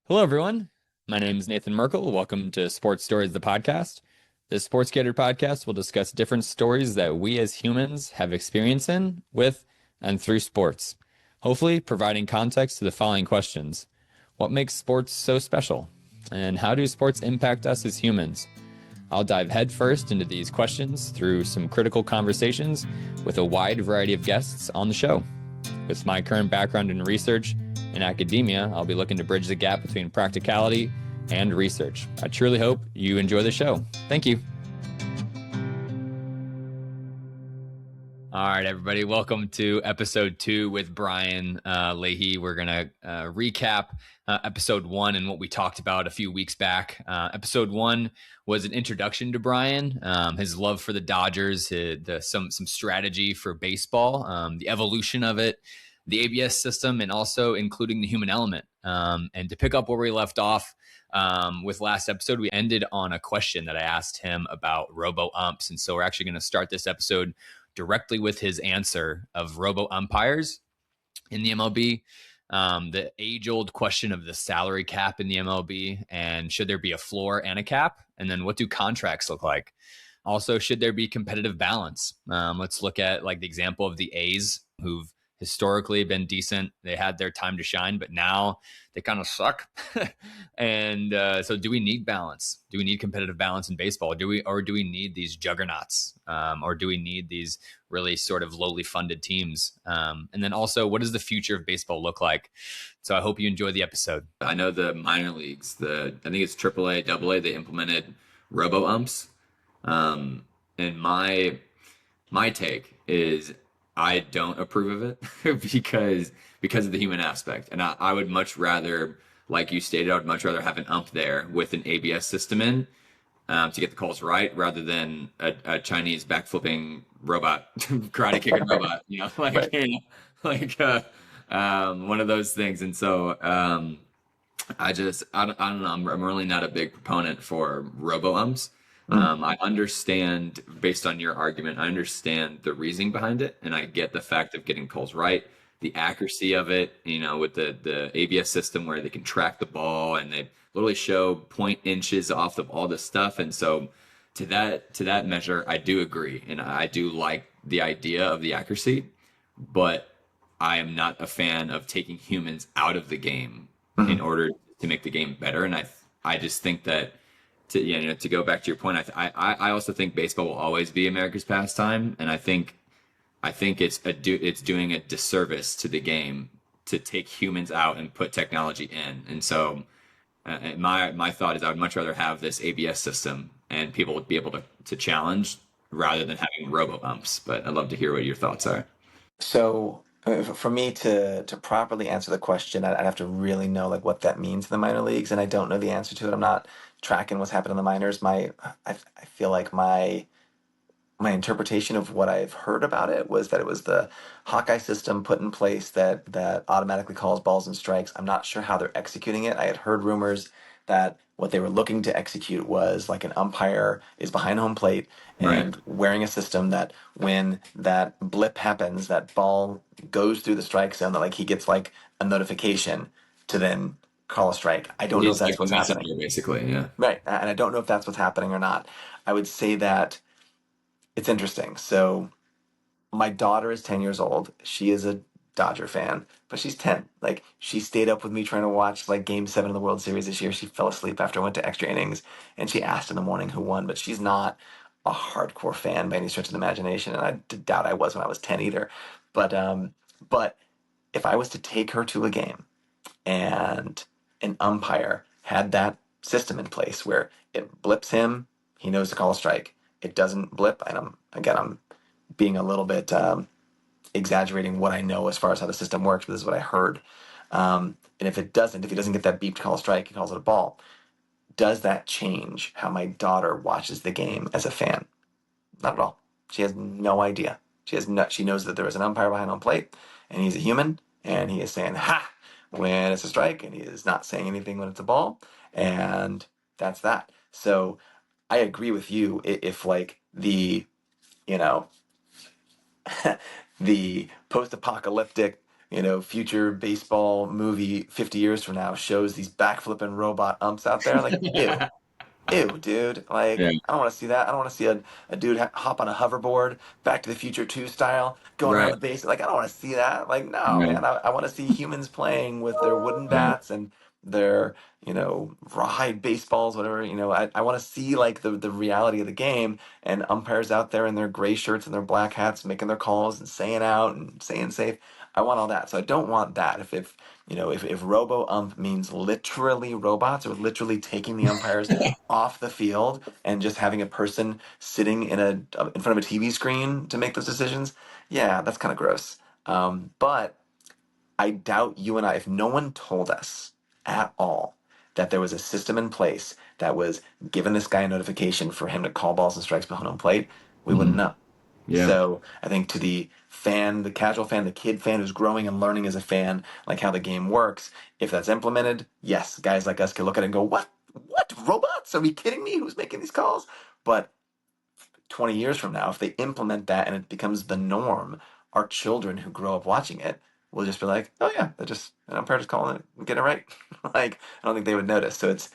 Hello, everyone. My name is Nathan Merkel. Welcome to Sports Stories, the podcast. This Sports Catered podcast will discuss different stories that we as humans have experience in, with, and through sports. Hopefully, providing context to the following questions. What makes sports so special? And how do sports impact us as humans? I'll dive headfirst into these questions through some critical conversations with a wide variety of guests on the show. With my current background in research and academia, I'll be looking to bridge the gap between practicality and research. I truly hope you enjoy the show. Thank you. All right, everybody, welcome to episode 2 with Brian Leahy. We're going to recap episode 1 and what we talked about a few weeks back. Episode 1 was an introduction to Brian, his love for the Dodgers, some strategy for baseball, the evolution of it, the ABS system, and also including the human element. And to pick up where we left off with last episode, we ended on a question that I asked him about robo-umps. And so we're actually going to start this episode directly with his answer of robo umpires in the MLB, the age-old question of the salary cap in the MLB, and should there be a floor and a cap? And then what do contracts look like? Also, should there be competitive balance? Let's look at like the example of the A's, who've historically been decent. They had their time to shine, but now they kind of suck. And so do we need balance? Do we need competitive balance in baseball? Do we need these juggernauts? Or do we need these really sort of lowly funded teams? And then also, what does the future of baseball look like? So I hope you enjoy the episode. I know the minor leagues, I think it's AAA, AA, they implemented robo umps. And my take is I don't approve of it because of the human aspect. And I would much rather, like you stated, I would much rather have an ump there with an ABS system in to get the calls right, rather than a Chinese backflipping robot, karate kicking robot. Right. Like one of those things. And so I don't know. I'm really not a big proponent for robo umps. I understand, based on your argument, I understand the reasoning behind it, and I get the fact of getting calls right, the accuracy of it, with the ABS system where they can track the ball and they literally show point inches off of all this stuff. And so to that measure, I do agree, and I do like the idea of the accuracy, but I am not a fan of taking humans out of the game in order to make the game better. And I just think that to go back to your point, I also think baseball will always be America's pastime, and I think it's doing a disservice to the game to take humans out and put technology in. And so my thought is I would much rather have this ABS system and people would be able to challenge rather than having robo umps. But I'd love to hear what your thoughts are. So for me to properly answer the question, I'd have to really know like what that means in the minor leagues, and I don't know the answer to it. I'm not tracking what's happening in the minors. I feel like my interpretation of what I've heard about it was that it was the Hawkeye system put in place that automatically calls balls and strikes. I'm not sure how they're executing it. I had heard rumors that what they were looking to execute was like an umpire is behind home plate Right. and wearing a system that when that blip happens, that ball goes through the strike zone, that like he gets like a notification to then call a strike. I don't know if He's like that's the what's happening. messenger, basically. Yeah. Right. And I don't know if that's what's happening or not. I would say that it's interesting. So my daughter is 10 years old. She is a Dodger fan, but she's 10. Like she stayed up with me trying to watch like game 7 of the World Series this year. She fell asleep after I went to extra innings and she asked in the morning who won, but she's not a hardcore fan by any stretch of the imagination. And I doubt I was when I was 10 either. But if I was to take her to a game and an umpire had that system in place where it blips him, he knows to call a strike. It doesn't blip, and I'm being a little bit exaggerating what I know as far as how the system works, but this is what I heard. And if he doesn't get that beep to call a strike, he calls it a ball. Does that change how my daughter watches the game as a fan? Not at all. She has no idea. She knows that there is an umpire behind home plate, and he's a human, and he is saying "ha" when it's a strike, and he is not saying anything when it's a ball, and that's that. So I agree with you. If like you know, the post-apocalyptic, future baseball movie 50 years from now shows these backflipping robot umps out there. Like, ew. Ew, dude. Yeah. Like, I don't want to see that. I don't want to see a dude hop on a hoverboard, Back to the Future 2 style, going around Right. the base. Like, I don't want to see that. Like, no, Right. man. I want to see humans playing with their wooden Right. bats and their, rawhide baseballs, whatever. I want to see, like, the reality of the game and umpires out there in their gray shirts and their black hats making their calls and saying out and saying safe. I want all that. So I don't want that. If robo ump means literally robots or literally taking the umpires off the field and just having a person sitting in front of a TV screen to make those decisions, yeah, that's kind of gross. But I doubt you and I, if no one told us at all that there was a system in place that was giving this guy a notification for him to call balls and strikes behind home plate, we wouldn't Mhm. know. Yeah. So I think to the fan, the casual fan, the kid fan who's growing and learning as a fan, like how the game works, if that's implemented, yes, guys like us can look at it and go, "What? What? Robots? Are we kidding me? Who's making these calls?" But 20 years from now, if they implement that and it becomes the norm, our children who grow up watching it will just be like, "Oh yeah, they're just an umpire just calling it and getting it right." Like, I don't think they would notice. So it's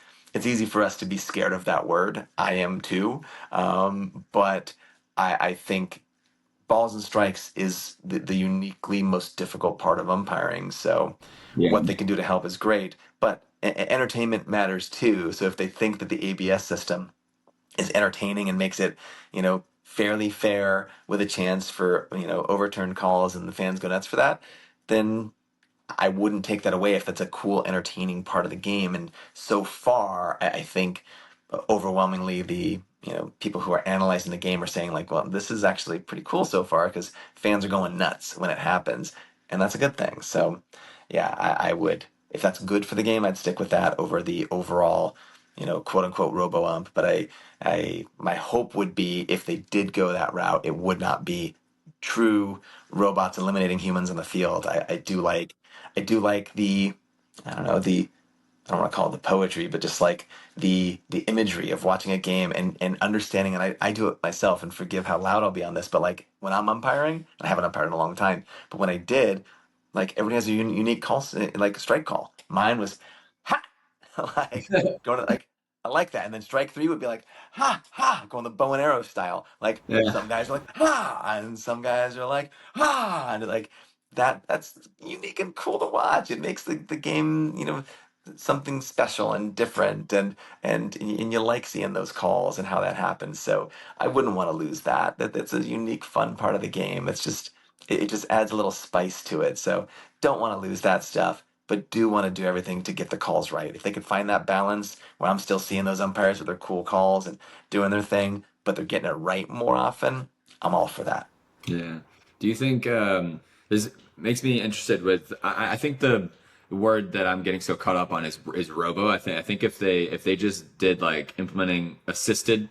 easy for us to be scared of that word. I am too. But I think balls and strikes is the uniquely most difficult part of umpiring. So Yeah. what they can do to help is great, but entertainment matters too. So if they think that the ABS system is entertaining and makes it, fairly fair with a chance for, overturned calls and the fans go nuts for that, then I wouldn't take that away if that's a cool, entertaining part of the game. And so far, I think overwhelmingly people who are analyzing the game are saying like, well, this is actually pretty cool so far because fans are going nuts when it happens, and that's a good thing. So, yeah, I would, if that's good for the game, I'd stick with that over the overall, quote unquote robo ump. But my hope would be if they did go that route, it would not be true robots eliminating humans on the field. I do like the, I don't know, I don't want to call it the poetry, but just like the imagery of watching a game and understanding. And I do it myself, and forgive how loud I'll be on this, but like when I'm umpiring, and I haven't umpired in a long time, but when I did, like everybody has a unique call, like a strike call. Mine was ha, like going to like, I like that. And then strike three would be like ha ha, going the bow and arrow style. Like Yeah. some guys are like ha, and some guys are like ha, and like that's unique and cool to watch. It makes the game, something special and different, and you like seeing those calls and how that happens. So I wouldn't want to lose that. That's a unique, fun part of the game. It just adds a little spice to it. So don't want to lose that stuff, but do want to do everything to get the calls right. If they could find that balance where I'm still seeing those umpires with their cool calls and doing their thing, but they're getting it right more often, I'm all for that. Yeah. Do you think this makes me interested with I think the word that I'm getting so caught up on is robo. I think if they just did like implementing assisted,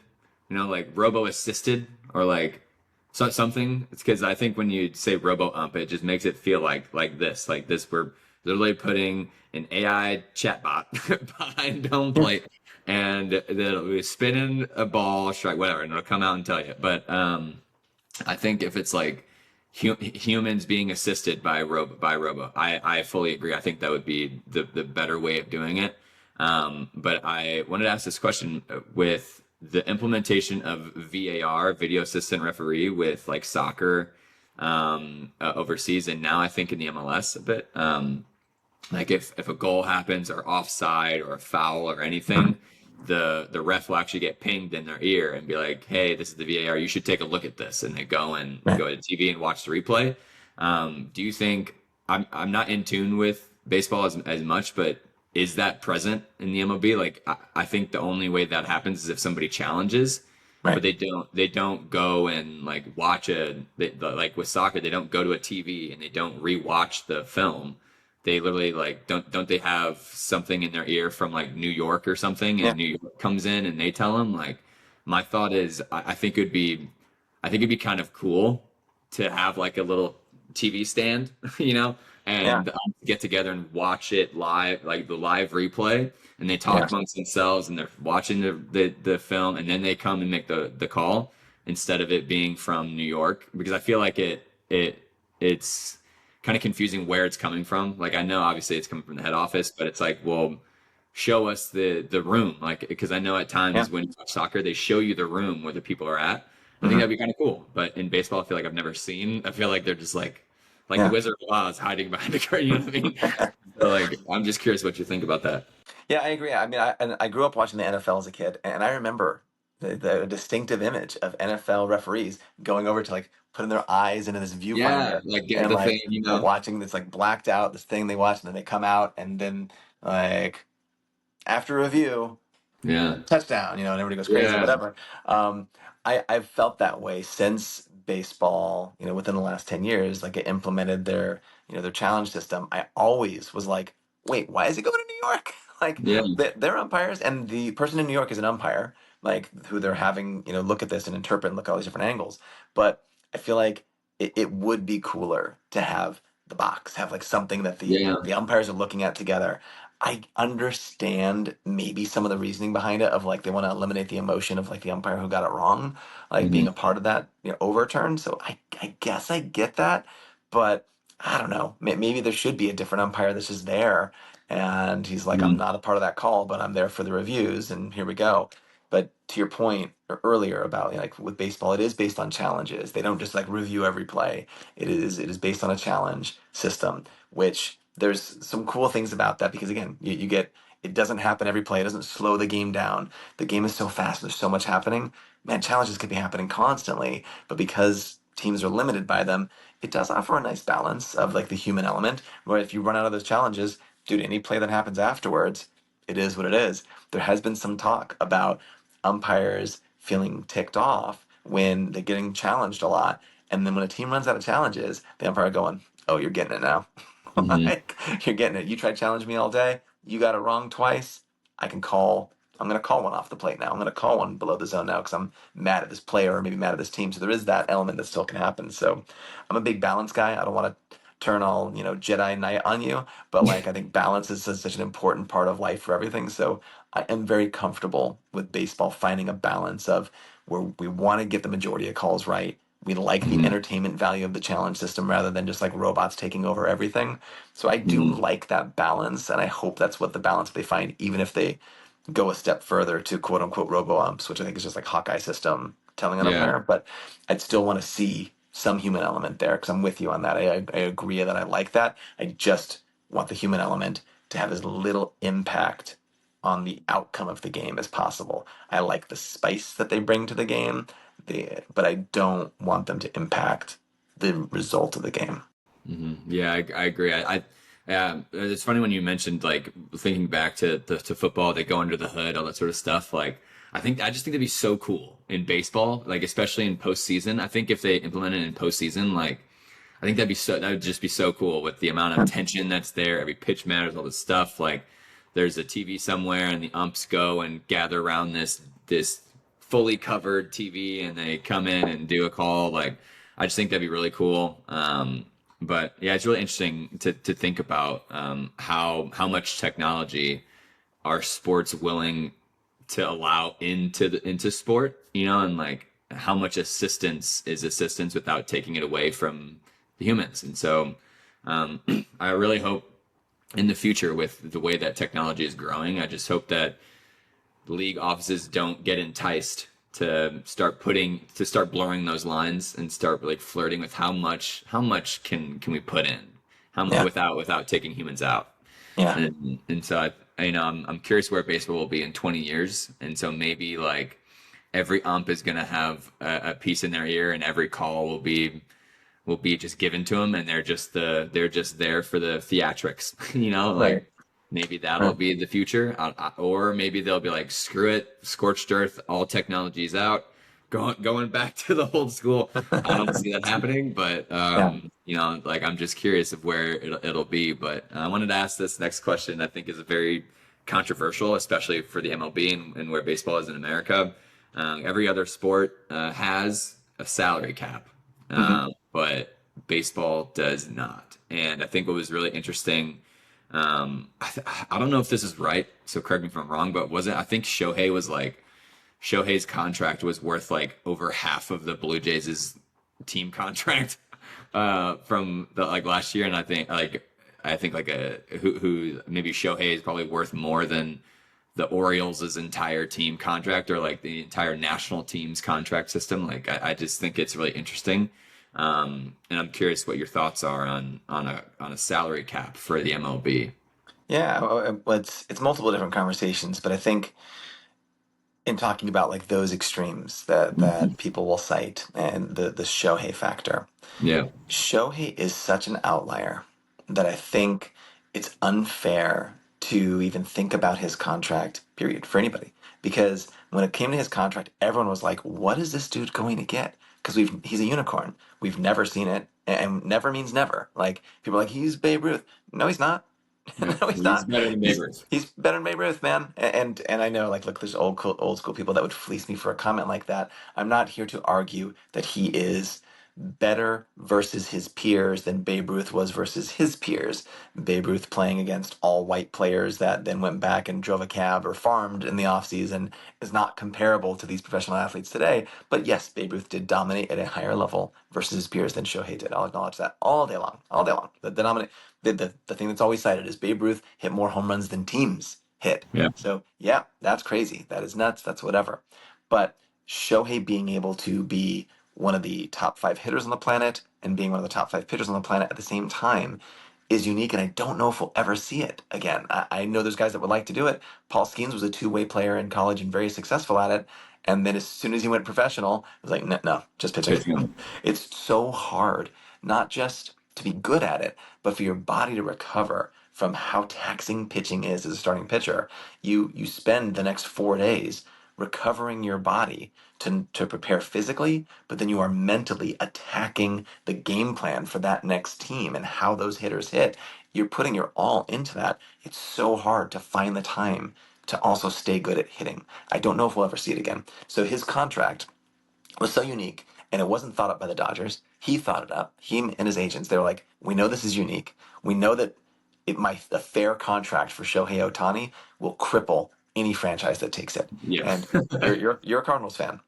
like robo assisted or like something, it's because I think when you say robo ump, it just makes it feel like this we're literally putting an AI chatbot behind home plate and that'll be spinning a ball, strike, whatever, and it'll come out and tell you. But I think if it's like humans being assisted by robo, I fully agree. I think that would be the better way of doing it. But I wanted to ask this question with the implementation of VAR, video assistant referee, with like soccer overseas, and now I think in the MLS a bit. Like if a goal happens or offside or a foul or anything, the ref will actually get pinged in their ear and be like, "Hey, this is the VAR. You should take a look at this." And they Right. go to TV and watch the replay. Do you think I'm not in tune with baseball as much, but is that present in the MLB? Like I think the only way that happens is if somebody challenges, but Right. they don't go and like like with soccer, they don't go to a TV and they don't rewatch the film. They literally like don't they have something in their ear from like New York or something, Yeah. and New York comes in and they tell them like, my thought is I think it'd be kind of cool to have like a little TV stand, Yeah. and get together and watch it live, like the live replay, and they Yeah. talk amongst themselves and they're watching the film, and then they come and make the call instead of it being from New York, because I feel like it's kind of confusing where it's coming from. Like I know obviously it's coming from the head office, but it's like, well, show us the room, like because I know at Yeah. times when you watch soccer, they show you the room where the people are at. I think Hmm. that'd be kind of cool. But in baseball, I feel like I've never seen. I feel like they're just like the Yeah. Wizard of Oz hiding behind the curtain. You know what I mean? So like, I'm just curious what you think about that. Yeah, I agree. I mean, I grew up watching the NFL as a kid, and I remember the distinctive image of NFL referees going over to like putting their eyes into this Yeah, viewfinder like get and the like thing, you know? watching this like blacked out this thing they watch, and then they come out, and then like after review, Yeah, touchdown, and everybody goes crazy, yeah. whatever. Um, I've felt that way since baseball, within the last 10 years, like it implemented their challenge system. I always was like, wait, why is it going to New York? Like Yeah. they're umpires, and the person in New York is an umpire, like who they're having, look at this and interpret and look at all these different angles. But I feel like it would be cooler to have the box, have like something that the Yeah. the umpires are looking at together. I understand maybe some of the reasoning behind it of like they want to eliminate the emotion of like the umpire who got it wrong, like being Hmm. a part of that overturn. So I guess I get that, but I don't know. Maybe there should be a different umpire that's just there, and he's like, I'm Hmm. not a part of that call, but I'm there for the reviews, and here we go. But to your point earlier about like with baseball, it is based on challenges. They don't just like review every play. It is based on a challenge system, which there's some cool things about that because again, you get it doesn't happen every play. It doesn't slow the game down. The game is so fast. There's so much happening. Man, challenges could be happening constantly, but because teams are limited by them, it does offer a nice balance of like the human element. Where if you run out of those challenges, dude, any play that happens afterwards, it is what it is. There has been some talk about umpires feeling ticked off when they're getting challenged a lot. And then when a team runs out of challenges, the umpire going, oh, you're getting it now. Hmm. Like, you're getting it. You tried to challenge me all day. You got it wrong twice. I can call. I'm going to call one off the plate now. I'm going to call one below the zone now because I'm mad at this player or maybe mad at this team. So there is that element that still can happen. So I'm a big balance guy. I don't want to turn all Jedi Knight on you, but like I think balance is such an important part of life for everything. So I am very comfortable with baseball finding a balance of where we want to get the majority of calls right. We like the Hmm. entertainment value of the challenge system rather than just like robots taking over everything. So I do Hmm. like that balance, and I hope that's what the balance they find, even if they go a step further to quote unquote robo umps, which I think is just like Hawkeye system telling an Yeah. umpire. But I'd still want to see some human element there because I'm with you on that. I agree that I like that. I just want the human element to have as little impact on the outcome of the game as possible. I like the spice that they bring to the game, but I don't want them to impact the result of the game. Hmm. Yeah, I agree. It's funny when you mentioned like thinking back to football, they go under the hood, all that sort of stuff. Like, I just think that'd be so cool in baseball, like especially in postseason. I think if they implement it in postseason, like I think that would just be so cool with the amount of tension that's there. Every pitch matters, all this stuff. Like, there's a TV somewhere, and the umps go and gather around this fully covered TV, and they come in and do a call. Like, I just think that'd be really cool. But yeah, it's really interesting to think about how much technology are sports willing to allow into sport, and like how much assistance is assistance without taking it away from the humans. And so I really hope in the future with the way that technology is growing, I just hope that league offices don't get enticed to start blurring those lines and start like flirting with how much can we put in Yeah, without taking humans out. yeah, And so I'm curious where baseball will be in 20 years. And so maybe like every ump is gonna have a piece in their ear, and every call will be just given to them, and they're just there for the theatrics. right. Like maybe that'll Right. be the future, or maybe they'll be like, screw it, scorched earth, all technology's out, going back to the old school. I don't see that happening, but Yeah. like I'm just curious of where it'll be. But I wanted to ask this next question. I think is a very controversial, especially for the MLB and where baseball is in America. Every other sport has a salary cap, Hmm. but baseball does not. And I think what was really interesting, I don't know if this is right, so correct me if I'm wrong, but I think Shohei's contract was worth like over half of the Blue Jays' team contract. from the like last year, and I think like a who maybe Shohei is probably worth more than the Orioles' entire team contract or like the entire national team's contract system. Like I just think it's really interesting. And I'm curious what your thoughts are on a salary cap for the MLB. Yeah, well, it's multiple different conversations, but I think in talking about like those extremes that Mhm. people will cite and the Shohei factor. Yeah. Shohei is such an outlier that I think it's unfair to even think about his contract, period, for anybody. Because when it came to his contract, everyone was like, what is this dude going to get? Because he's a unicorn. We've never seen it, and never means never. Like people are like, he's Babe Ruth. No, he's not. Yeah. No, he's He's not. better than He's Babers. he's better than Babe Ruth, man. And I know, like, look, there's old school people that would fleece me for a comment like that. I'm not here to argue that he is better versus his peers than Babe Ruth was versus his peers. Babe Ruth playing against all white players that then went back and drove a cab or farmed in the offseason is not comparable to these professional athletes today. But yes, Babe Ruth did dominate at a higher level versus his peers than Shohei did. I'll acknowledge that all day long. All day long. The thing that's always cited is Babe Ruth hit more home runs than teams hit. Yeah. So yeah, that's crazy. That is nuts. That's whatever. But Shohei being able to be one of the top 5 hitters on the planet and being one of the top 5 pitchers on the planet at the same time is unique, and I don't know if we'll ever see it again. I know there's guys that would like to do it. Paul Skeens was a two-way player in college and very successful at it, and then as soon as he went professional, it was like, no, no, just pitching. Pitching. It's so hard, not just to be good at it, but for your body to recover from how taxing pitching is as a starting pitcher. You spend the next 4 days recovering your body to prepare physically, but then you are mentally attacking the game plan for that next team and how those hitters hit. You're putting your all into that. It's so hard to find the time to also stay good at hitting. I don't know if we'll ever see it again. So his contract was so unique, and it wasn't thought up by the Dodgers. He thought it up. He and his agents, they were like, we know this is unique. We know that a fair contract for Shohei Ohtani will cripple any franchise that takes it. Yeah. And you're a Cardinals fan.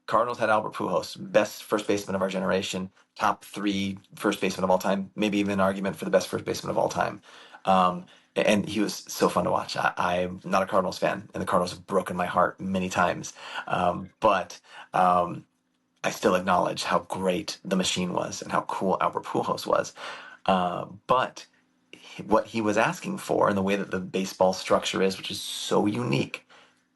Cardinals had Albert Pujols, best first baseman of our generation, top 3 first baseman of all time, maybe even an argument for the best first baseman of all time. And he was so fun to watch. I'm not a Cardinals fan, and the Cardinals have broken my heart many times. But I still acknowledge how great the machine was and how cool Albert Pujols was. But what he was asking for, and the way that the baseball structure is, which is so unique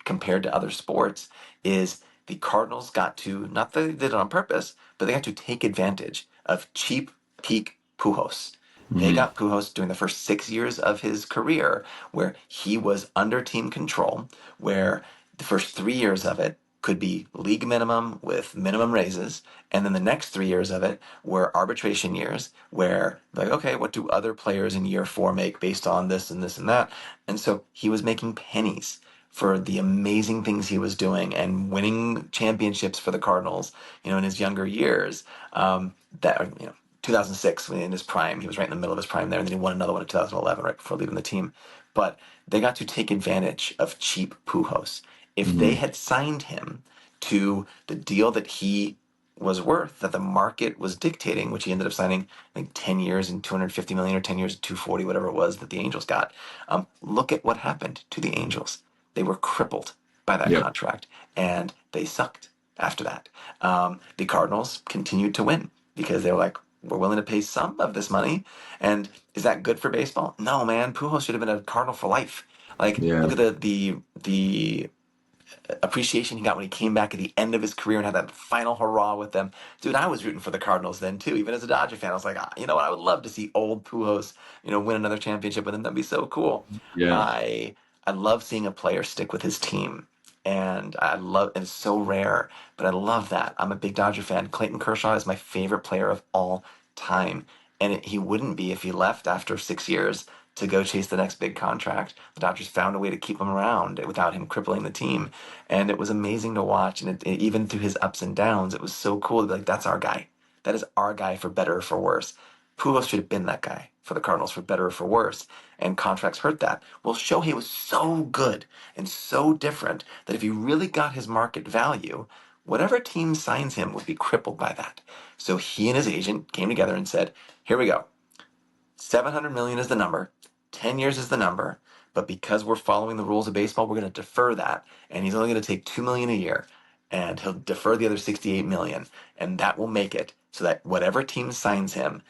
compared to other sports, is the Cardinals got to, not that they did it on purpose, but they got to take advantage of cheap peak Pujols. They Mhm. got Pujols during the first 6 years of his career where he was under team control, where the first 3 years of it could be league minimum with minimum raises, and then the next 3 years of it were arbitration years where, like, okay, what do other players in year 4 make based on this and this and that? And so he was making pennies for the amazing things he was doing and winning championships for the Cardinals, in his younger years. That 2006, in his prime, he was right in the middle of his prime there, and then he won another one in 2011, right before leaving the team. But they got to take advantage of cheap Pujols. If they Mhm. had signed him to the deal that he was worth, that the market was dictating, which he ended up signing, I think, 10 years and 250 million or 10 years and 240, whatever it was that the Angels got. Look at what happened to the Angels. They were crippled by that Yep. contract, and they sucked after that. The Cardinals continued to win because they were like, we're willing to pay some of this money. And is that good for baseball? No, man. Pujols should have been a Cardinal for life. Like, Yeah. look at the appreciation he got when he came back at the end of his career and had that final hurrah with them. Dude, I was rooting for the Cardinals then too. Even as a Dodger fan, I was like, you know what? I would love to see old Pujols, win another championship with him. That'd be so cool. Yeah. I love seeing a player stick with his team. And and it's so rare, but I love that. I'm a big Dodger fan. Clayton Kershaw is my favorite player of all time. And he wouldn't be if he left after 6 years to go chase the next big contract. The Dodgers found a way to keep him around without him crippling the team. And it was amazing to watch. And even through his ups and downs, it was so cool to be like, that's our guy. That is our guy for better or for worse. Pujols should have been that guy for the Cardinals for better or for worse. And contracts hurt that. Well, Shohei was so good and so different that if you really got his market value, whatever team signs him would be crippled by that. So he and his agent came together and said, here we go. 700 million is the number. 10 years is the number. But because we're following the rules of baseball, we're going to defer that. And he's only going to take 2 million a year. And he'll defer the other 68 million. And that will make it so that whatever team signs him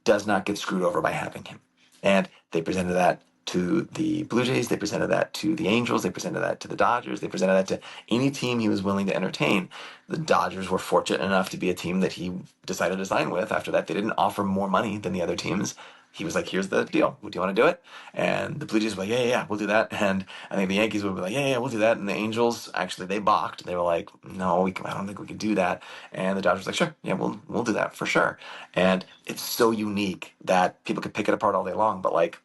does not get screwed over by having him. And they presented that to the Blue Jays, they presented that to the Angels, they presented that to the Dodgers, they presented that to any team he was willing to entertain. The Dodgers were fortunate enough to be a team that he decided to sign with. After that, they didn't offer more money than the other teams. He was like, here's the deal. Do you want to do it? And the Blue Jays were like, yeah, we'll do that. And I think the Yankees would be like, yeah, we'll do that. And the Angels, actually, they balked. They were like, no, I don't think we can do that. And the Dodgers were like, sure, yeah, we'll do that for sure. And it's so unique that people could pick it apart all day long, but like,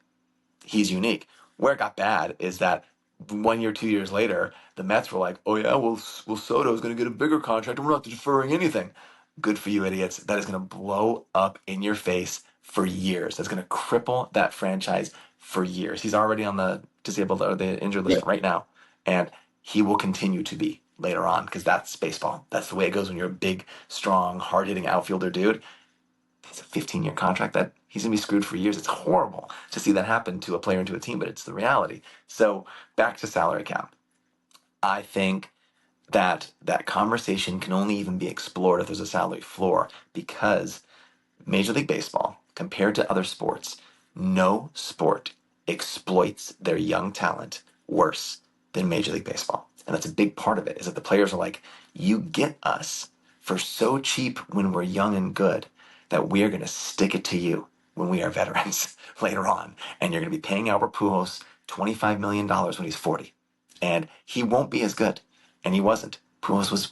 he's unique. Where it got bad is that 1 year, 2 years later, the Mets were like, oh yeah, well Soto's going to get a bigger contract and we're not deferring anything. Good for you, idiots. That is going to blow up in your face for years. That's going to cripple that franchise for years. He's already on the disabled or the injured list right now, and he will continue to be later on because that's baseball. That's the way it goes when you're a big, strong, hard-hitting outfielder dude. It's a 15-year contract that he's going to be screwed for years. It's horrible to see that happen to a player and to a team, but it's the reality. So back to salary cap. I think that conversation can only even be explored if there's a salary floor because Major League Baseball, compared to other sports, no sport exploits their young talent worse than Major League Baseball. And that's a big part of it, is that the players are like, you get us for so cheap when we're young and good that we're going to stick it to you when we are veterans later on. And you're going to be paying Albert Pujols $25 million when he's 40. And he won't be as good. And he wasn't. Pujols was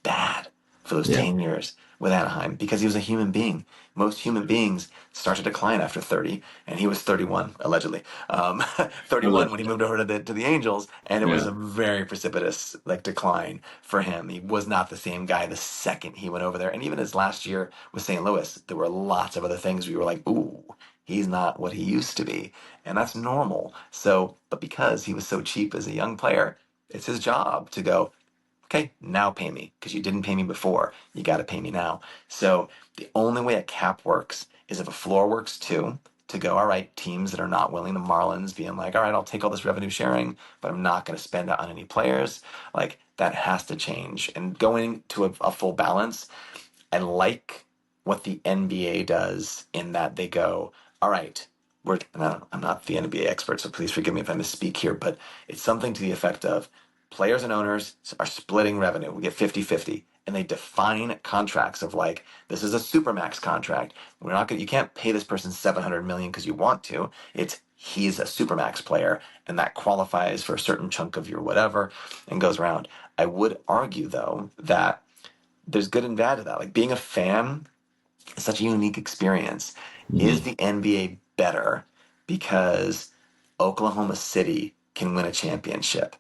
bad for those 10 years with Anaheim because he was a human being. Most human beings start to decline after 30, and he was 31, allegedly. 31 when he moved over to the Angels, and it was a very precipitous decline for him. He was not the same guy the second he went over there. And even his last year with St. Louis, there were lots of other things where you were like, ooh, he's not what he used to be. And that's normal. So, but because he was so cheap as a young player, it's his job to go, okay, now pay me because you didn't pay me before. You got to pay me now. So the only way a cap works is if a floor works too, to go, all right, teams that are not willing, the Marlins being like, all right, I'll take all this revenue sharing, but I'm not going to spend it on any players. Like that has to change. And going to a full balance, I like what the NBA does in that they go, all right, I'm not the NBA expert, so please forgive me if I misspeak here, but it's something to the effect of, players and owners are splitting revenue. We get 50-50. And they define contracts of like, this is a supermax contract. You can't pay this person $700 million because you want to. He's a supermax player and that qualifies for a certain chunk of your whatever and goes around. I would argue though that there's good and bad to that. Like being a fan is such a unique experience. Is the NBA better because Oklahoma City can win a championship?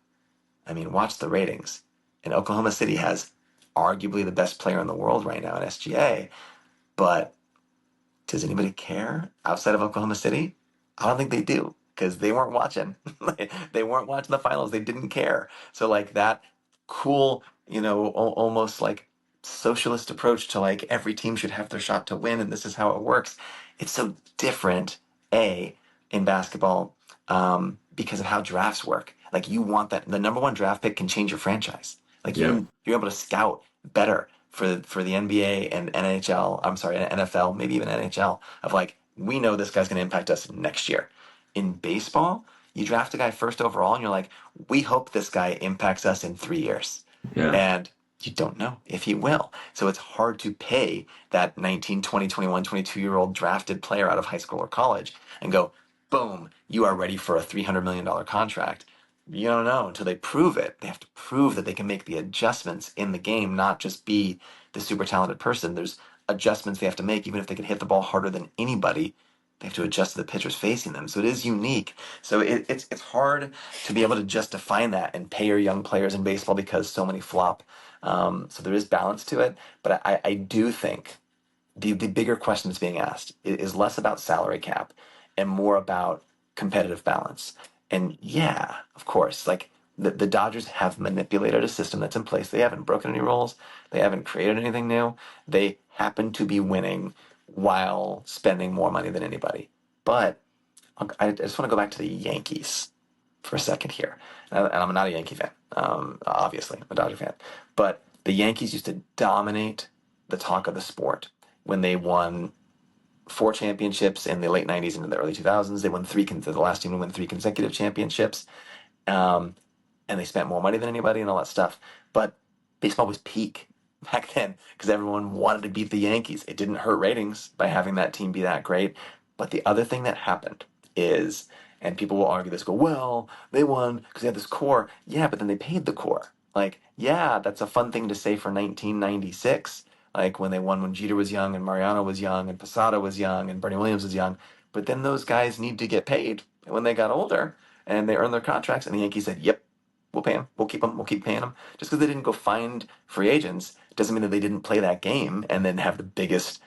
I mean, watch the ratings. And Oklahoma City has arguably the best player in the world right now in SGA. But does anybody care outside of Oklahoma City? I don't think they do because they weren't watching. They weren't watching the finals. They didn't care. So like that cool, almost like socialist approach to like every team should have their shot to win and this is how it works. It's so different, in basketball, because of how drafts work. Like you want that the number one draft pick can change your franchise. Like you're able to scout better for the NBA and NHL. I'm sorry, NFL, maybe even NHL. Of like, we know this guy's going to impact us next year. In baseball, you draft a guy first overall, and you're like, we hope this guy impacts us in 3 years. And you don't know if he will. So it's hard to pay that 19, 20, 21, 22-year-old drafted player out of high school or college and go, boom, you are ready for a $300 million contract. You don't know until they prove it. They have to prove that they can make the adjustments in the game, not just be the super talented person. There's adjustments they have to make. Even if they can hit the ball harder than anybody, they have to adjust to the pitchers facing them. So it is unique. So it's hard to be able to just define that and pay your young players in baseball because so many flop. So there is balance to it. But I do think the bigger question that's being asked is less about salary cap and more about competitive balance. And yeah, of course, like the Dodgers have manipulated a system that's in place. They haven't broken any rules. They haven't created anything new. They happen to be winning while spending more money than anybody. But I just want to go back to the Yankees for a second here. And I'm not a Yankee fan, obviously. I'm a Dodger fan. But the Yankees used to dominate the talk of the sport when they won 4 championships in the late 90s into the early 2000s. They won 3, the last team to win 3 consecutive championships. And they spent more money than anybody and all that stuff. But baseball was peak back then because everyone wanted to beat the Yankees. It didn't hurt ratings by having that team be that great. But the other thing that happened is, and people will argue this, go, well, they won because they had this core. Yeah, but then they paid the core. Like, yeah, that's a fun thing to say for 1996, like when they won when Jeter was young and Mariano was young and Posada was young and Bernie Williams was young. But then those guys need to get paid. And when they got older and they earned their contracts, and the Yankees said, yep, we'll pay them. We'll keep them. We'll keep paying them. Just because they didn't go find free agents doesn't mean that they didn't play that game and then have the biggest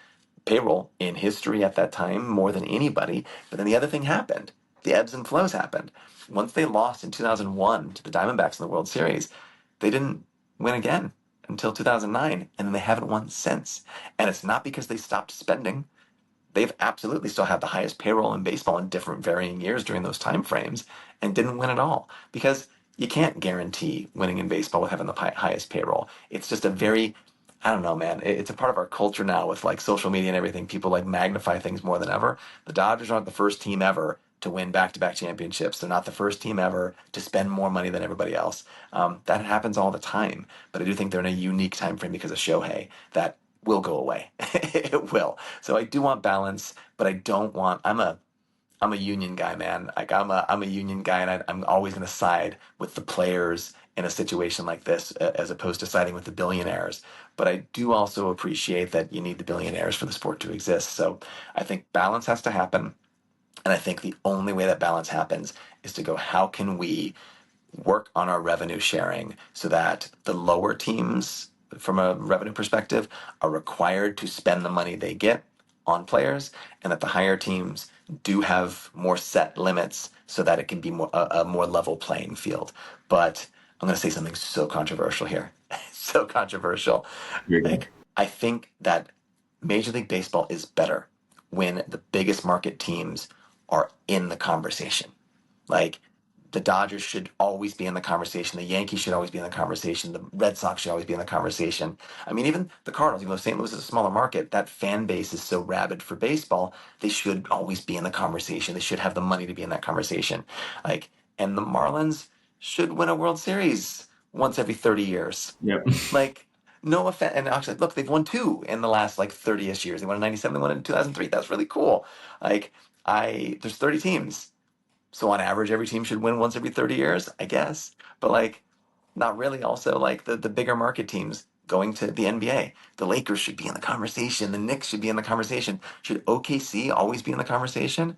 payroll in history at that time, more than anybody. But then the other thing happened. The ebbs and flows happened. Once they lost in 2001 to the Diamondbacks in the World Series, they didn't win again until 2009, and then they haven't won since. And it's not because they stopped spending. They've absolutely still had the highest payroll in baseball in different varying years during those time frames and didn't win at all because you can't guarantee winning in baseball with having the highest payroll. It's just a very, I don't know, man. It's a part of our culture now with like social media and everything. People like magnify things more than ever. The Dodgers aren't the first team ever to win back-to-back championships. They're not the first team ever to spend more money than everybody else. That happens all the time. But I do think they're in a unique time frame because of Shohei that will go away. It will. So I do want balance, but I don't want. I'm a union guy, man. Like I'm a union guy, and I'm always going to side with the players in a situation like this, as opposed to siding with the billionaires. But I do also appreciate that you need the billionaires for the sport to exist. So I think balance has to happen. And I think the only way that balance happens is to go, how can we work on our revenue sharing so that the lower teams, from a revenue perspective, are required to spend the money they get on players, and that the higher teams do have more set limits so that it can be a more level playing field. But I'm going to say something so controversial here. So controversial. Like, I think that Major League Baseball is better when the biggest market teams are in the conversation. Like, the Dodgers should always be in the conversation. The Yankees should always be in the conversation. The Red Sox should always be in the conversation. I mean, even the Cardinals, even though St. Louis is a smaller market, that fan base is so rabid for baseball, they should always be in the conversation. They should have the money to be in that conversation. Like, and the Marlins should win a World Series once every 30 years. Yep. Like, no offense. And actually, look, they've won 2 in the last like 30-ish years. They won in 97, they won in 2003. That's really cool. Like, there's 30 teams. So on average, every team should win once every 30 years, I guess. But like, not really. Also, like the bigger market teams going to the NBA, the Lakers should be in the conversation. The Knicks should be in the conversation. Should OKC always be in the conversation?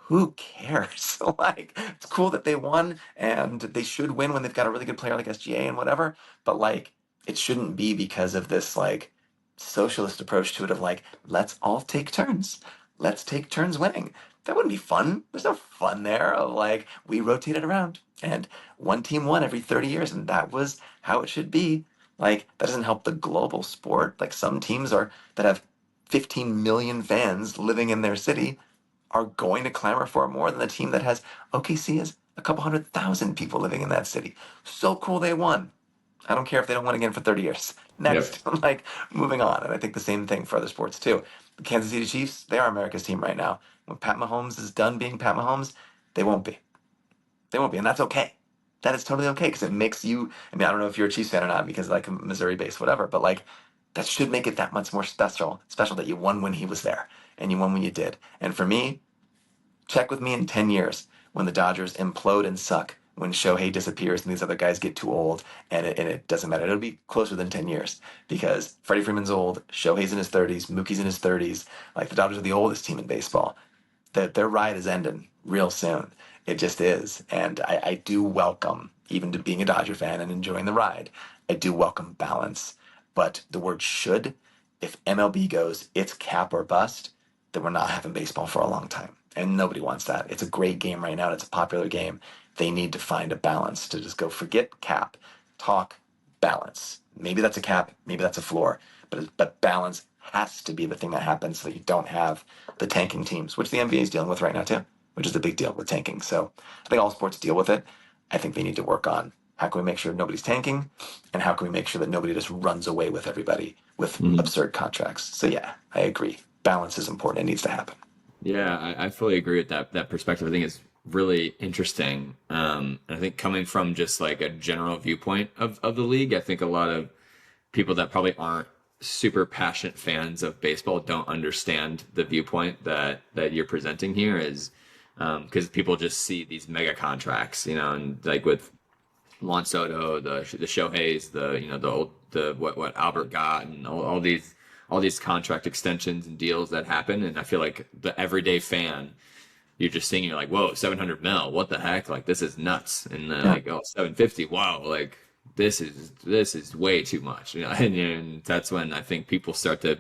Who cares? Like, it's cool that they won, and they should win when they've got a really good player like SGA and whatever. But like, it shouldn't be because of this like socialist approach to it of like, let's all take turns. Let's take turns winning. That wouldn't be fun. There's no fun there of like, we rotated around and one team won every 30 years, and that was how it should be. Like, that doesn't help the global sport. Like, some teams that have 15 million fans living in their city are going to clamor for it more than the team that has OKC has a couple 100,000 people living in that city. So cool they won. I don't care if they don't win again for 30 years. Next. Yep. Like, moving on. And I think the same thing for other sports too. The Kansas City Chiefs, they are America's team right now. When Pat Mahomes is done being Pat Mahomes, they won't be. They won't be. And that's okay. That is totally okay, because it makes you, I mean, I don't know if you're a Chiefs fan or not, because like Missouri-based, whatever, but like, that should make it that much more special that you won when he was there and you won when you did. And for me, check with me in 10 years when the Dodgers implode and suck, when Shohei disappears and these other guys get too old, and it doesn't matter. It'll be closer than 10 years because Freddie Freeman's old, Shohei's in his 30s, Mookie's in his 30s. Like, the Dodgers are the oldest team in baseball. Their ride is ending real soon. It just is. And I do welcome, even to being a Dodger fan and enjoying the ride, I do welcome balance. But the word should, if MLB goes, it's cap or bust, then we're not having baseball for a long time. And nobody wants that. It's a great game right now, and it's a popular game. they need to find a balance to just go forget cap, talk balance. Maybe that's a cap, maybe that's a floor, but balance has to be the thing that happens so that you don't have the tanking teams, which the NBA is dealing with right now too, which is the big deal with tanking. So I think all sports deal with it. I think they need to work on how can we make sure nobody's tanking, and how can we make sure that nobody just runs away with everybody with Mhm. absurd contracts. So yeah, I agree. Balance is important. It needs to happen. Yeah, I fully agree with that perspective. I think it's really interesting. And I think coming from just like a general viewpoint of the league, I think a lot of people that probably aren't super passionate fans of baseball don't understand the viewpoint that you're presenting here is because people just see these mega contracts, and like with Juan Soto, the Shoheis, the what Albert got, and all these contract extensions and deals that happen. And I feel like the everyday fan, you're just seeing, you're like, whoa, 700 mil, what the heck? Like this is nuts. And then Yeah. like, oh, 750, wow, like this is way too much. And that's when I think people start to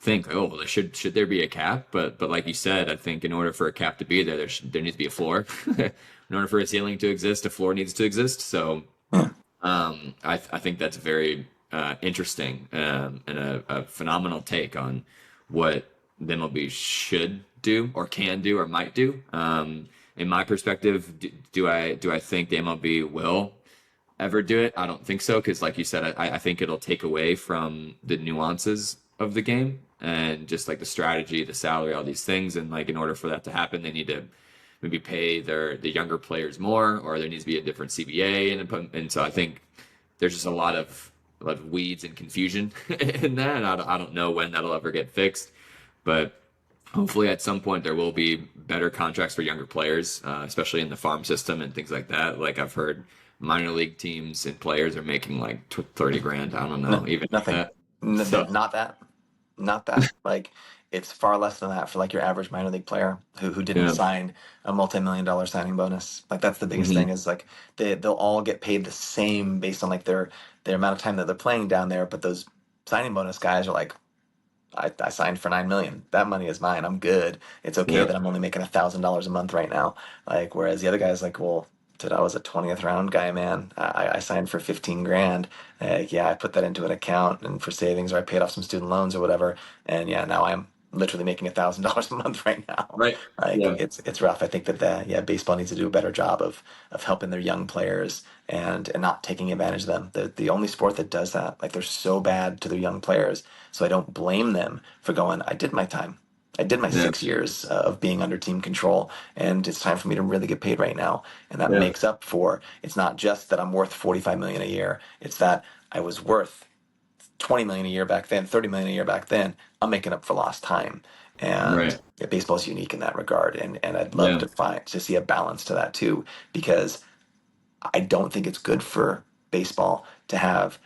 think, oh, well, should there be a cap? But like you said, I think in order for a cap to be there, there needs to be a floor. In order for a ceiling to exist, a floor needs to exist. So Yeah. I think that's very interesting, and a phenomenal take on what the MLB should do or can do or might do. In my perspective, do I think the MLB will ever do it? I don't think so, because like you said, I think it'll take away from the nuances of the game and just like the strategy, the salary, all these things. And like in order for that to happen, they need to maybe pay the younger players more, or there needs to be a different CBA, and so I think there's just a lot of weeds and confusion in that. I don't know when that'll ever get fixed, but hopefully at some point there will be better contracts for younger players, especially in the farm system and things like that. Like I've heard minor league teams and players are making like 30 grand. I don't know, No, even nothing. that. No, So not that. Not that. Like it's far less than that for like your average minor league player who didn't yeah. sign a multi-million dollar signing bonus. Like that's the biggest Hmm. thing is like they'll all get paid the same based on like their amount of time that they're playing down there. But those signing bonus guys are like, I signed for 9 million. That money is mine. I'm good. It's okay Yeah. that I'm only making $1,000 a month right now. Like whereas the other guy's like, well, dude, I was a 20th round guy, man. I signed for 15 grand. Yeah, I put that into an account and for savings, or I paid off some student loans or whatever. And yeah, now I'm literally making $1,000 a month right now. Right. Like Yeah. it's rough. I think that yeah, baseball needs to do a better job of helping their young players and not taking advantage of them. The only sport that does that. Like they're so bad to their young players. So I don't blame them for going, I did my time. I did my Yeah. 6 years of being under team control, and it's time for me to really get paid right now. And that Yeah. makes up for it's not just that I'm worth 45 million a year. It's that I was worth 20 million a year back then, 30 million a year back then. I'm making up for lost time. And Right. yeah, baseball's unique in that regard. And I'd love Yeah. to see a balance to that too, because I don't think it's good for baseball to have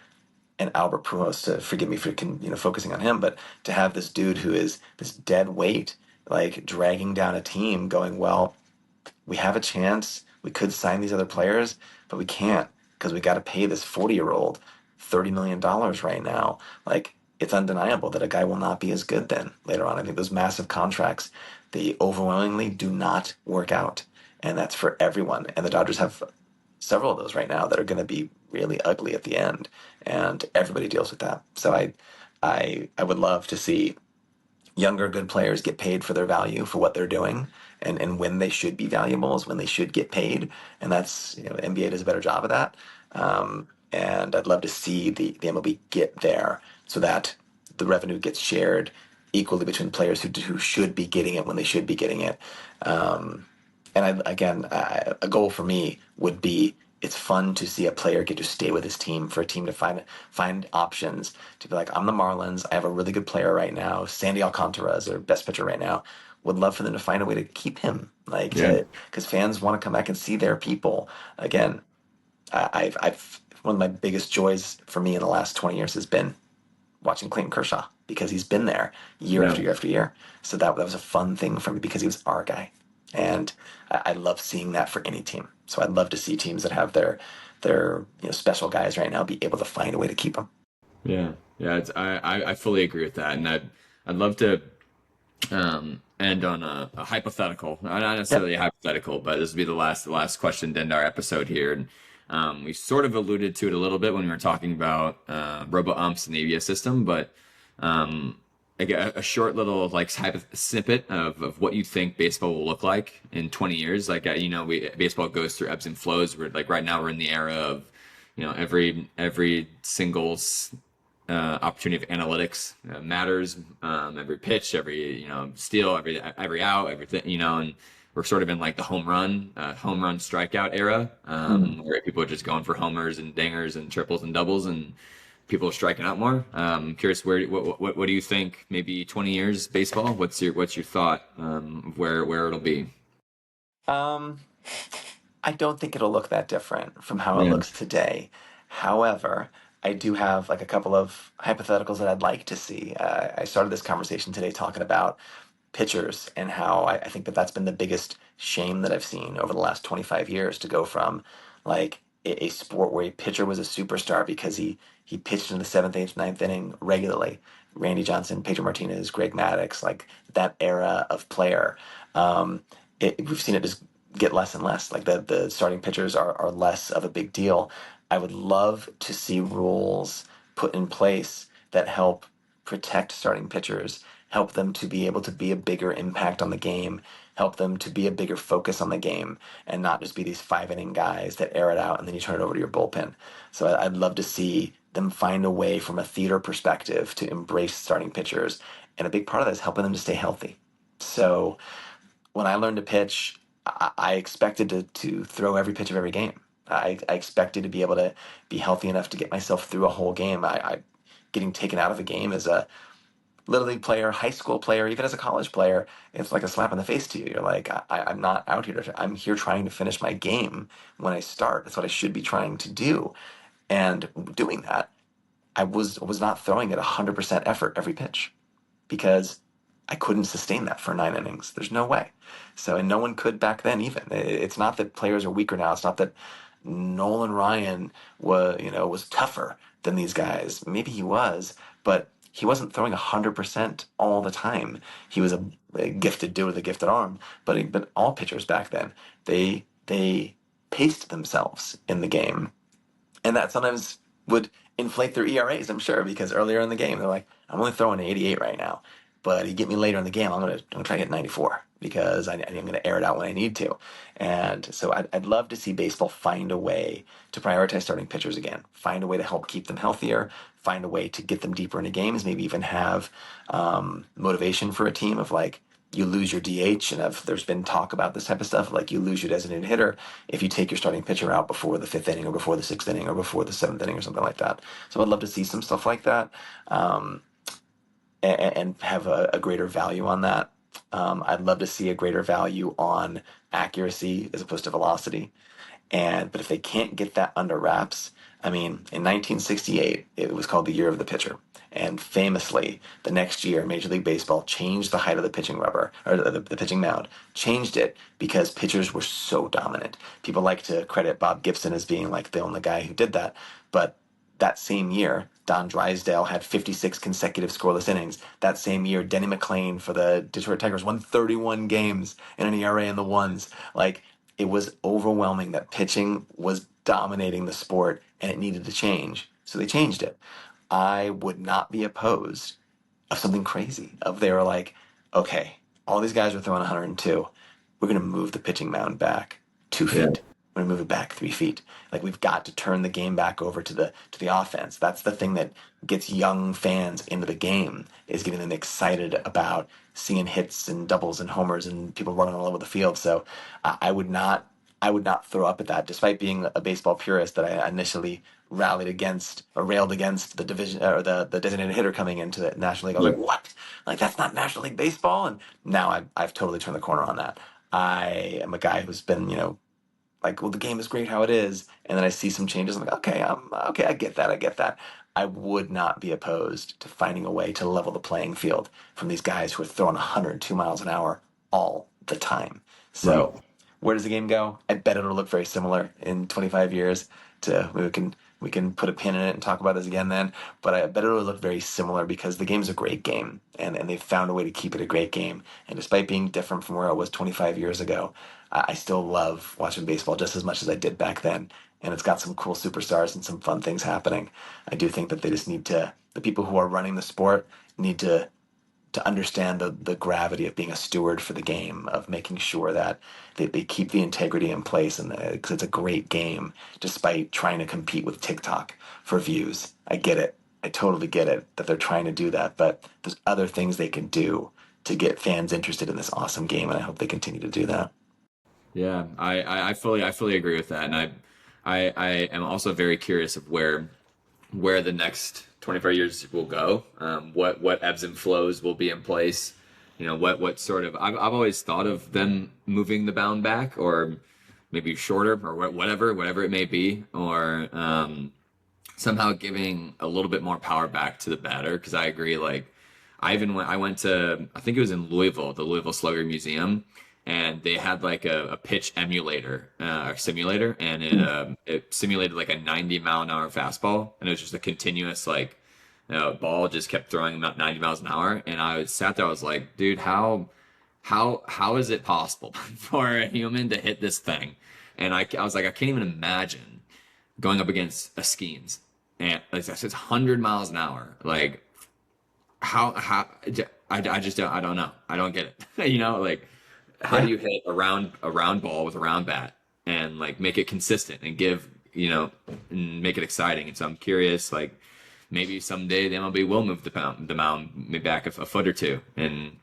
and Albert Pujols, to forgive me for focusing on him, but to have this dude who is this dead weight, like dragging down a team, going, well, we have a chance, we could sign these other players, but we can't because we got to pay this 40-year-old $30 million right now. Like it's undeniable that a guy will not be as good then later on. I think those massive contracts, they overwhelmingly do not work out, and that's for everyone. And the Dodgers have several of those right now that are going to be really ugly at the end, and everybody deals with that. So I would love to see younger good players get paid for their value for what they're doing, and when they should be valuable is when they should get paid, and that's the NBA does a better job of that. And I'd love to see the MLB get there so that the revenue gets shared equally between players who should be getting it when they should be getting it. And a goal for me would be it's fun to see a player get to stay with his team, for a team to find options to be like, I'm the Marlins. I have a really good player right now. Sandy Alcantara is their best pitcher right now. Would love for them to find a way to keep him, like Yeah. to because fans want to come back and see their people again. I've one of my biggest joys for me in the last 20 years has been watching Clayton Kershaw because he's been there year Yeah. after year after year. So that was a fun thing for me because he was our guy, and I love seeing that for any team. So I'd love to see teams that have their special guys right now be able to find a way to keep them. Yeah. Yeah. I fully agree with that, and I'd love to And on a hypothetical, not necessarily a hypothetical, but this will be the last question to end our episode here. And we sort of alluded to it a little bit when we were talking about robo umps and the ABS system, but like a short little like snippet of what you think baseball will look like in 20 years. Like baseball goes through ebbs and flows. We're like right now we're in the era of every single opportunity of analytics matters. Every pitch, every steal, every out, everything. And we're sort of in like the home run strikeout era, where people are just going for homers and dingers and triples and doubles, and people are striking out more. Curious, what do you think? Maybe 20 years baseball. What's your thought of where it'll be? Um, I don't think it'll look that different from how it Yeah. looks today. However, I do have like a couple of hypotheticals that I'd like to see. I started this conversation today talking about pitchers and how I think that that's been the biggest shame that I've seen over the last 25 years to go from like a sport where a pitcher was a superstar because he pitched in the seventh, eighth, ninth inning regularly. Randy Johnson, Pedro Martinez, Greg Maddux, like that era of player. Um, we've seen it just get less and less. Like the starting pitchers are less of a big deal. I would love to see rules put in place that help protect starting pitchers, help them to be able to be a bigger impact on the game, help them to be a bigger focus on the game, and not just be these 5 inning guys that air it out and then you turn it over to your bullpen. So I'd love to see them find a way from a theater perspective to embrace starting pitchers. And a big part of that is helping them to stay healthy. So when I learned to pitch, I expected to throw every pitch of every game. I expected to be able to be healthy enough to get myself through a whole game. I getting taken out of a game as a little league player, high school player, even as a college player, it's like a slap in the face to you. You're like, I'm not out here I'm here trying to finish my game when I start. That's what I should be trying to do. And doing that, I was not throwing at 100% effort every pitch because I couldn't sustain that for 9 innings. There's no way. So, and no one could back then even. It's not that players are weaker now. It's not that Nolan Ryan was tougher than these guys. Maybe he was, but he wasn't throwing 100% all the time. He was a gifted dude with a gifted arm, but all pitchers back then, they paced themselves in the game, and that sometimes would inflate their ERAs, I'm sure, because earlier in the game they're like, I'm only throwing 88 right now, but you get me later in the game, I'm gonna try to hit 94 because I'm gonna air it out when I need to. And so I'd love to see baseball find a way to prioritize starting pitchers again, find a way to help keep them healthier, find a way to get them deeper into games, maybe even have motivation for a team of like, you lose your DH, and there's been talk about this type of stuff, like you lose your designated hitter if you take your starting pitcher out before the fifth inning or before the sixth inning or before the seventh inning or something like that. So I'd love to see some stuff like that, and have a greater value on that. I'd love to see a greater value on accuracy as opposed to velocity. But if they can't get that under wraps, I mean, in 1968, it was called the Year of the Pitcher. And famously, the next year, Major League Baseball changed the height of the pitching rubber, or the pitching mound, changed it because pitchers were so dominant. People like to credit Bob Gibson as being like the only guy who did that. But that same year, Don Drysdale had 56 consecutive scoreless innings. That same year, Denny McLain for the Detroit Tigers won 31 games in an ERA in the ones. Like, it was overwhelming that pitching was dominating the sport and it needed to change. So they changed it. I would not be opposed of something crazy. Of they were like, okay, all these guys are throwing 102. We're going to move the pitching mound back 2 feet. Yeah. We're going to move it back 3 feet. Like, we've got to turn the game back over to the offense. That's the thing that gets young fans into the game, is getting them excited about seeing hits and doubles and homers and people running all over the field. So I would not throw up at that, despite being a baseball purist that I initially rallied against or railed against the division or the designated hitter coming into the National League. I was like, what? Like, that's not National League baseball. And now I've totally turned the corner on that. I am a guy who's been, like, well, the game is great how it is. And then I see some changes. I'm like, okay, I get that. I would not be opposed to finding a way to level the playing field from these guys who are throwing 102 miles an hour all the time. So where does the game go? I bet it'll look very similar in 25 years to we can We can put a pin in it and talk about this again then. But I bet it'll look very similar because the game's a great game, and they've found a way to keep it a great game. And despite being different from where it was 25 years ago, I still love watching baseball just as much as I did back then. And it's got some cool superstars and some fun things happening. I do think that they just need to, the people who are running the sport need to understand the gravity of being a steward for the game, of making sure that they keep the integrity in place, and because it's a great game, despite trying to compete with TikTok for views. I get it. I totally get it that they're trying to do that, but there's other things they can do to get fans interested in this awesome game, and I hope they continue to do that. Yeah, I fully agree with that, and I am also very curious of where the next 24 years will go. What ebbs and flows will be in place. What sort of I've always thought of them moving the bound back, or maybe shorter, or whatever it may be, or somehow giving a little bit more power back to the batter. Because I agree, like I went to, I think it was in Louisville, the Louisville Slugger Museum, and they had like a pitch emulator or simulator, and it simulated like a 90-mile-an-hour fastball, and it was just a continuous like ball just kept throwing about 90 miles an hour. And sat there, I was like, dude, how is it possible for a human to hit this thing? And I was like, I can't even imagine going up against a Skeens, and like it's 100 miles an hour. Like how I just don't know. I don't get it. Like how do you hit a round ball with a round bat and like make it consistent and and make it exciting? And so I'm curious, like maybe someday the MLB will move the mound maybe back a foot or two and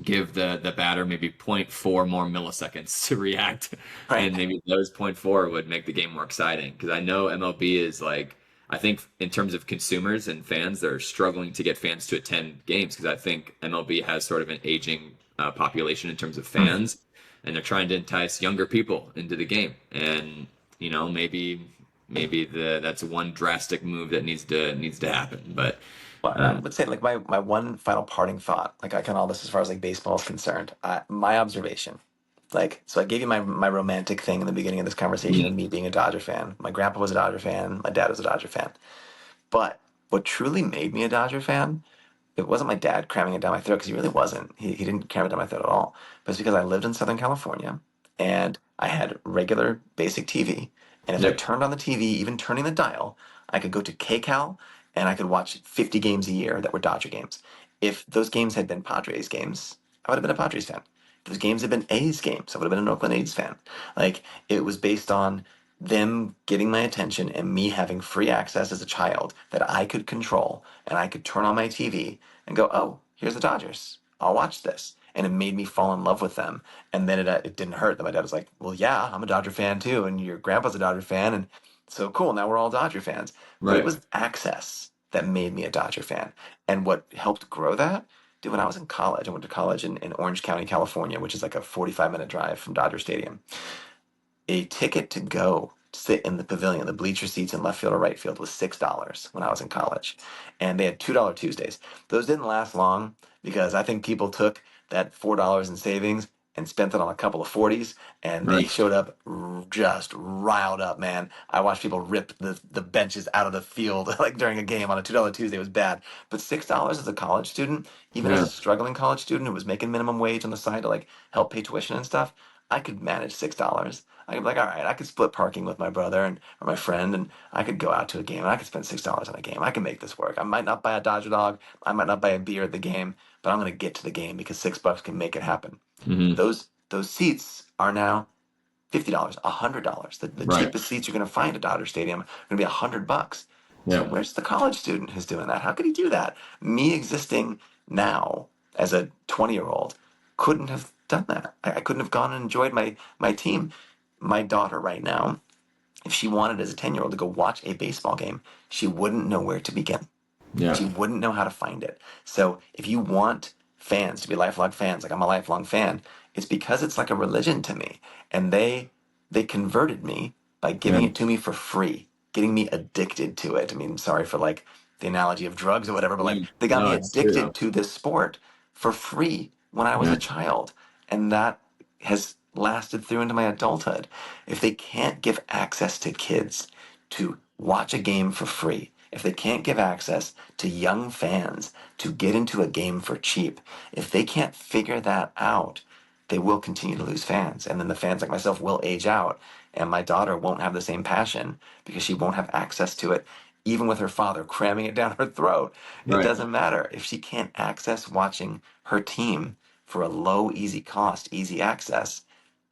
give the batter maybe zero point 0.4 more milliseconds to react, Right. and maybe those zero point 0.4 would make the game more exciting. Because I know MLB is like, I think in terms of consumers and fans, they're struggling to get fans to attend games because I think MLB has sort of an aging population in terms of fans, and they're trying to entice younger people into the game. And maybe that's one drastic move that needs to happen. But Well, I would say like my one final parting thought, like I can all this as far as like baseball is concerned. My observation, like, so I gave you my romantic thing in the beginning of this conversation, and me being a Dodger fan. My grandpa was a Dodger fan. My dad was a Dodger fan. But what truly made me a Dodger fan, it wasn't my dad cramming it down my throat, because he really wasn't. He didn't cram it down my throat at all. But it's because I lived in Southern California, and I had regular basic TV. And if I yep, turned on the TV, even turning the dial, I could go to KCAL and I could watch 50 games a year that were Dodger games. If those games had been Padres games, I would have been a Padres fan. If those games had been A's games, I would have been an Oakland A's fan. Like, it was based on them getting my attention and me having free access as a child that I could control, and I could turn on my TV and go, oh, here's the Dodgers. I'll watch this. And it made me fall in love with them. And then it didn't hurt that my dad was like, well, yeah, I'm a Dodger fan too. And your grandpa's a Dodger fan. And so cool. Now we're all Dodger fans. But it right, was access that made me a Dodger fan. And what helped grow that, dude, when I was in college, I went to college in Orange County, California, which is like a 45-minute drive from Dodger Stadium. A ticket to go sit in the pavilion, the bleacher seats in left field or right field, was $6 when I was in college. And they had $2 Tuesdays. Those didn't last long because I think people took that $4 in savings and spent it on a couple of 40s, and they right, showed up just riled up, man. I watched people rip the benches out of the field like during a game on a $2 Tuesday. It was bad. But $6 as a college student, even as a yeah, struggling college student who was making minimum wage on the side to like help pay tuition and stuff, I could manage $6. I could be like, all right, I could split parking with my brother and or my friend, and I could go out to a game, and I could spend $6 on a game. I can make this work. I might not buy a Dodger dog, I might not buy a beer at the game, but I'm gonna get to the game because $6 can make it happen. hmm Those seats are now $50, $100. The right, cheapest seats you're gonna find at Dodger Stadium are gonna be $100. So yeah, where's the college student who's doing that? How could he do that? Me existing now as a 20-year-old couldn't have done that. I couldn't have gone and enjoyed my team. My daughter right now, if she wanted as a 10-year-old to go watch a baseball game, she wouldn't know where to begin. yeah, She wouldn't know how to find it. So if you want fans to be lifelong fans, like I'm a lifelong fan, it's because it's like a religion to me. And they converted me by yeah, giving it to me for free, getting me addicted to it. I mean, sorry for like the analogy of drugs or whatever, but like they got no, me it's true addicted though. to this sport for free when I was Yeah, a child. And that has lasted through into my adulthood. If they can't give access to kids to watch a game for free, if they can't give access to young fans to get into a game for cheap, if they can't figure that out, they will continue to lose fans. And then the fans like myself will age out, and my daughter won't have the same passion because she won't have access to it, even with her father cramming it down her throat. It Right. doesn't matter. If she can't access watching her team for a low, easy cost, easy access,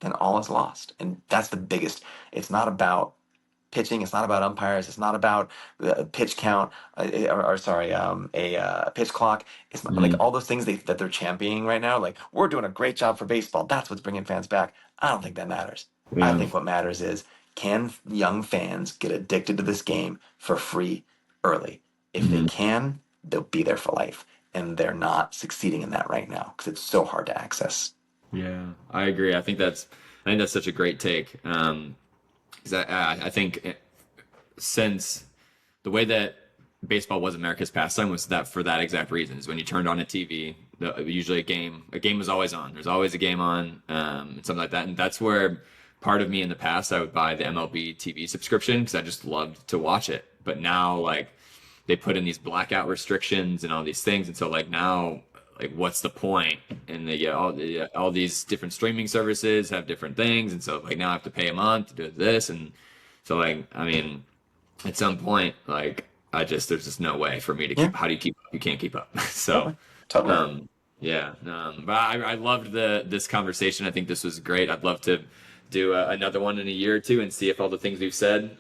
then all is lost. And that's the biggest. It's not about pitching. It's not about umpires. It's not about pitch count, or sorry, a pitch clock. It's not like Mhm. all those things that they're championing right now. Like, we're doing a great job for baseball. That's what's bringing fans back. I don't think that matters. I Yeah. think what matters is, can young fans get addicted to this game for free early? If they Mhm. can, they'll be there for life. And they're not succeeding in that right now because it's so hard to access. Yeah, I agree. I think that's such a great take. 'Cause I think since the way that baseball was America's pastime was that for that exact reason is when you turned on a TV, usually a game was always on. There's always a game on, and something like that. And that's where part of me in the past, I would buy the MLB TV subscription because I just loved to watch it. But now, like, they put in these blackout restrictions and all these things. And so, like, now, like, what's the point? And they get all these different streaming services have different things. And so, like, now I have to pay a month to do this. And so, like, I mean, at some point, like, there's just no way for me to Yeah, keep. How do you keep up? You can't keep up. So, totally. Totally. yeah. But I loved this conversation. I think this was great. I'd love to do another one in a year or two and see if all the things we've said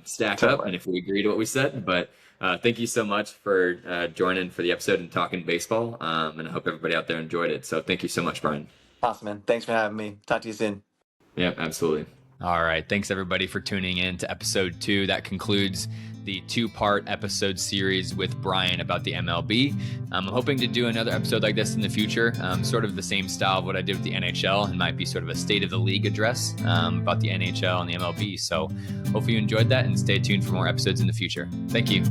stack up Totally. and if we agree to what we said. But thank you so much for joining for the episode and talking baseball. And I hope everybody out there enjoyed it. So thank you so much, Brian. Awesome, man. Thanks for having me. Talk to you soon. Yeah, absolutely. All right. Thanks, everybody, for tuning in to episode 2. That concludes the 2-part episode series with Brian about the MLB. I'm hoping to do another episode like this in the future, sort of the same style of what I did with the NHL. It might be sort of a state of the league address about the NHL and the MLB. So hopefully you enjoyed that, and stay tuned for more episodes in the future. Thank you.